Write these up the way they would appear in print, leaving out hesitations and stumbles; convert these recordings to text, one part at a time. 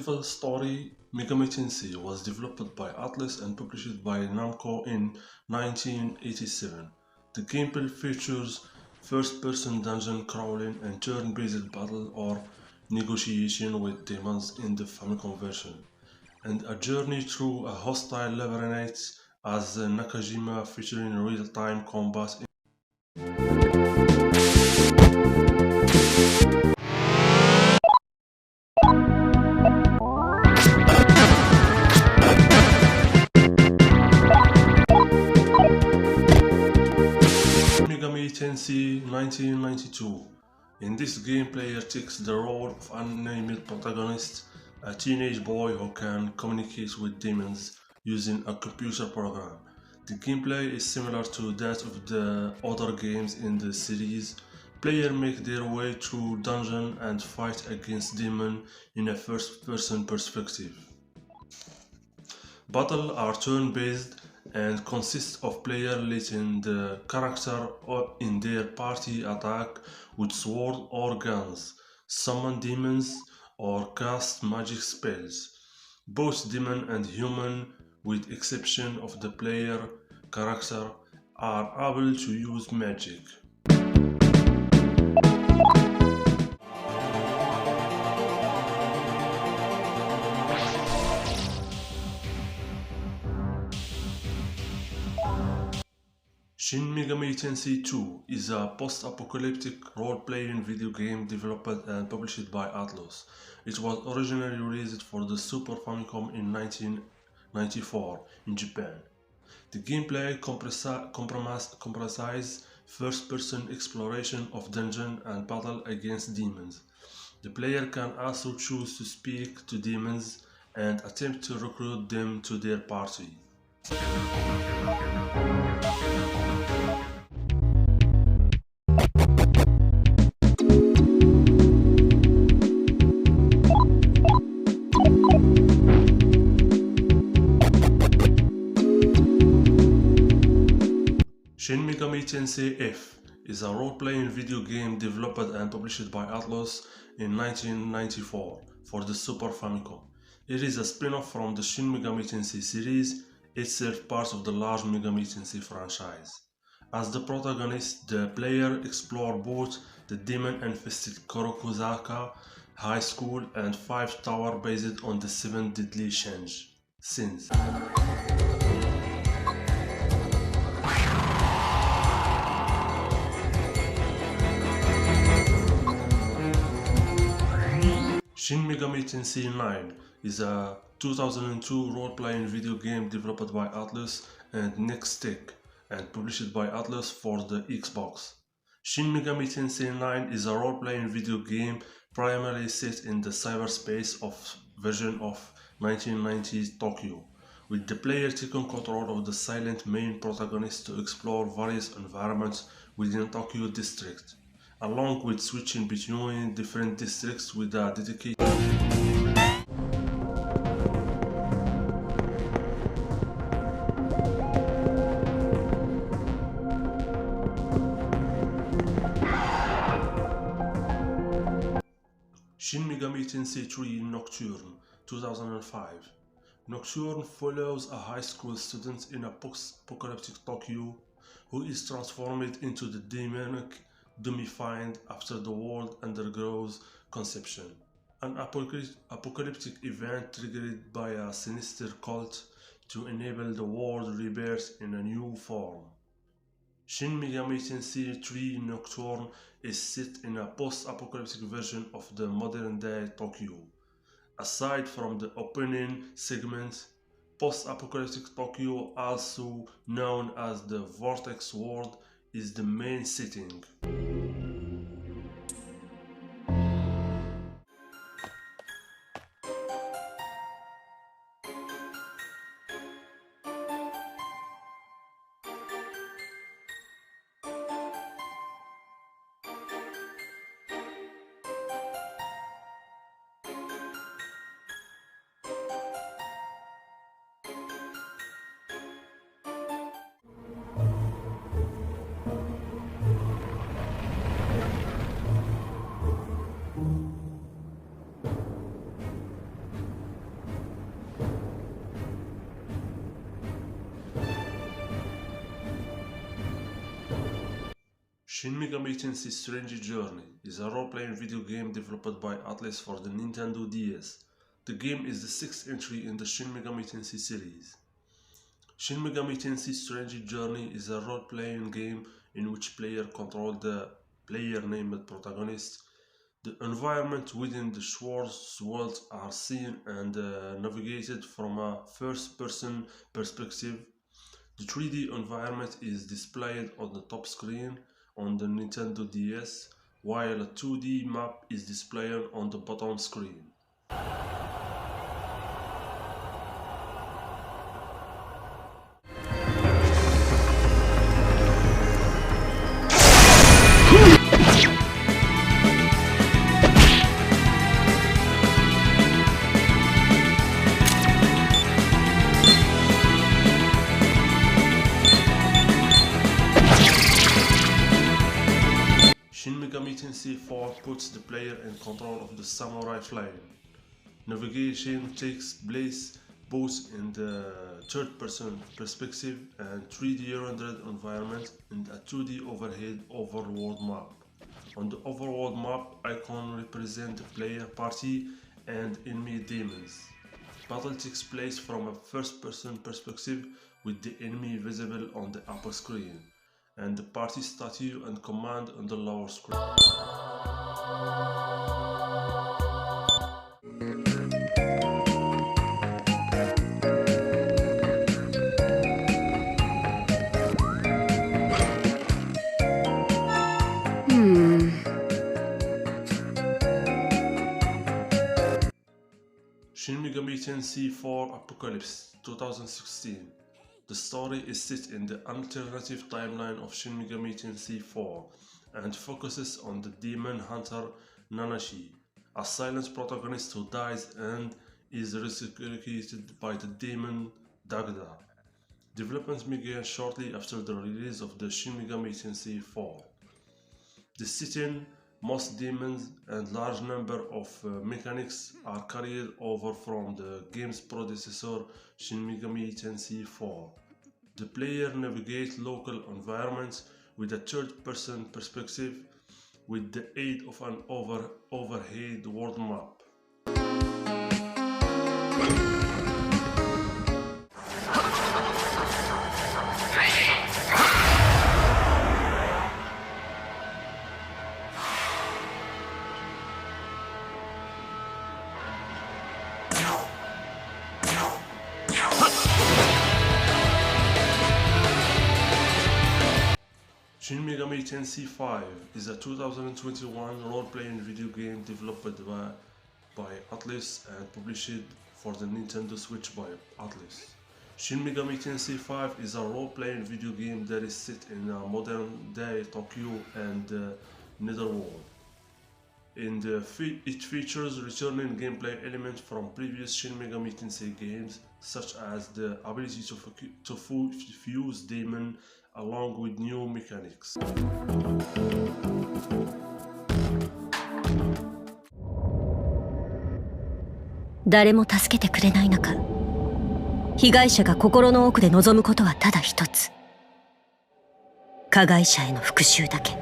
medieval story, Megami Tensei was developed by Atlus and published by Namco in 1987. The gameplay features first-person dungeon crawling and turn-based battle or negotiation with demons in the Famicom version, and a journey through a hostile labyrinth as Nakajima featuring real-time combat. Megami Tensei 1992. In this game, player takes the role of unnamed protagonist, a teenage boy who can communicate with demons using a computer program. The gameplay is similar to that of the other games in the series. Players make their way through dungeons and fight against demons in a first-person perspective. Battles are turn-based and consist of players letting the character in their party attack with sword or guns, summon demons, or cast magic spells. Both demon and human, with exception of the player character, are able to use magic. Shin Megami Tensei 2 is a post-apocalyptic role-playing video game developed and published by Atlus. It was originally released for the Super Famicom in 1994 in Japan. The gameplay comprises first-person exploration of dungeons and battle against demons. The player can also choose to speak to demons and attempt to recruit them to their party. Shin Megami Tensei F is a role-playing video game developed and published by Atlus in 1994 for the Super Famicom. It is a spin-off from the Shin Megami Tensei series, itself part of the large Megami Tensei franchise. As the protagonist, the player explores both the demon-infested Kurokuzaka High School and 5 towers based on the 7 deadly sins. Shin Megami Tensei 9 is a 2002 role-playing video game developed by Atlus and Nextech and published by Atlus for the Xbox. Shin Megami Tensei 9 is a role-playing video game primarily set in the cyberspace version of 1990s Tokyo, with the player taking control of the silent main protagonist to explore various environments within Tokyo district, along with switching between different districts with a dedicated Shin Megami Tensei 3 Nocturne 2005. Nocturne follows a high school student in a post-apocalyptic Tokyo who is transformed into the demonic Dumified after the world undergoes conception. An apocalyptic event triggered by a sinister cult to enable the world rebirth in a new form. Shin Megami Tensei 3 Nocturne is set in a post-apocalyptic version of the modern-day Tokyo. Aside from the opening segment, post-apocalyptic Tokyo, also known as the Vortex World, is the main setting. Shin Megami Tensei Strange Journey is a role-playing video game developed by Atlus for the Nintendo DS. The game is the sixth entry in the Shin Megami Tensei series. Shin Megami Tensei Strange Journey is a role-playing game in which players control the player-named protagonist. The environment within the Schwartz world are seen and navigated from a first-person perspective. The 3D environment is displayed on the top screen on the Nintendo DS, while a 2D map is displayed on the bottom screen. Shin Megami Tensei 4 puts the player in control of the samurai flame. Navigation takes place both in the third-person perspective and 3D rendered environment in a 2D overworld map. On the overworld map, icons represent the player party and enemy demons. Battle takes place from a first-person perspective with the enemy visible on the upper screen, and the party statue and command on the lower screen. Shin Megami Tensei 4 Apocalypse 2016. The story is set in the alternative timeline of Shin Megami Tensei 4 and focuses on the demon hunter Nanashi, a silent protagonist who dies and is resurrected by the demon Dagda. Development began shortly after the release of the Shin Megami Tensei 4. The setting, most demons, and large number of mechanics are carried over from the game's predecessor Shin Megami Tensei 4. The player navigates local environments with a third-person perspective with the aid of an overhead world map. Shin Megami Tensei V is a 2021 role-playing video game developed by Atlus and published for the Nintendo Switch by Atlus. Shin Megami Tensei V is a role-playing video game that is set in a modern-day Tokyo and Netherworld. It features returning gameplay elements from previous Shin Megami Tensei games, such as the ability to fuse demons along with new mechanics. 誰も助けてくれない中、被害者が心の奥で望むことはただ一つ。加害者への復讐だけ。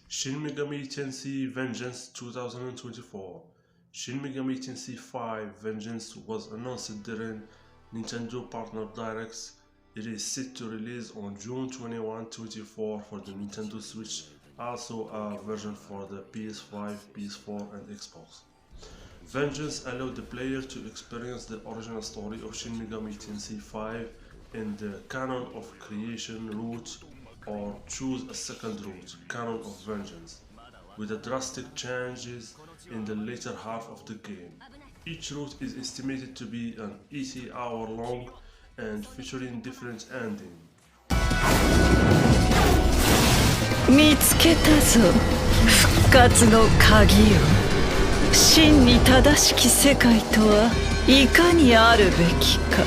Shin Megami Tensei Vengeance 2024. Shin Megami Tensei V Vengeance was announced during Nintendo Partner Directs. It is set to release on June 21, 2024 for the Nintendo Switch, also a version for the PS5, PS4 and Xbox. Vengeance allowed the player to experience the original story of Shin Megami Tensei V in the Canon of Creation route or choose a second route, Canon of Vengeance, with the drastic changes in the later half of the game. Each route is estimated to be an 80-hour long and featuring different endings. 見つけたぞ、復活の鍵よ。真に正しき世界とはいかにあるべきか。